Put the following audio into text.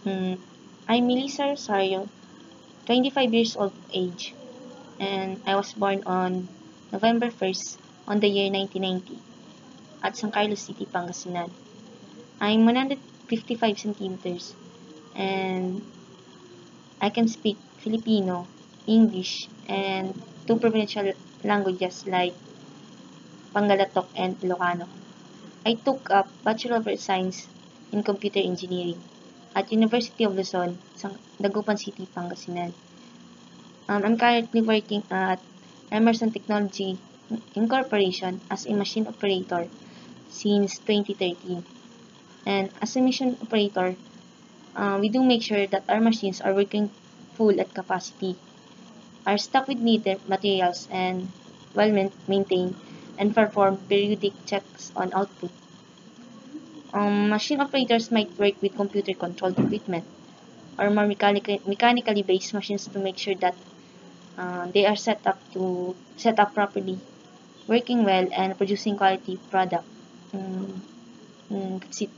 Mm, I'm Melissa Rosario, 25 years old age, and I was born on November 1st on the year 1990 at San Carlos City, Pangasinan. I'm 155 centimeters and I can speak Filipino, English, and two provincial languages like Pangalatok and Ilocano. I took up Bachelor of Science in Computer Engineering at University of Luzon, Dagupan City, Pangasinan. I'm currently working at Emerson Technology Incorporation as a machine operator since 2013. And as a machine operator, we do make sure that our machines are working full at capacity, are stocked with needed materials and well maintained, and perform periodic checks on output. Machine operators might work with computer-controlled equipment or more mechanically based machines to make sure that they are set up properly, working well, and producing quality product. That's it.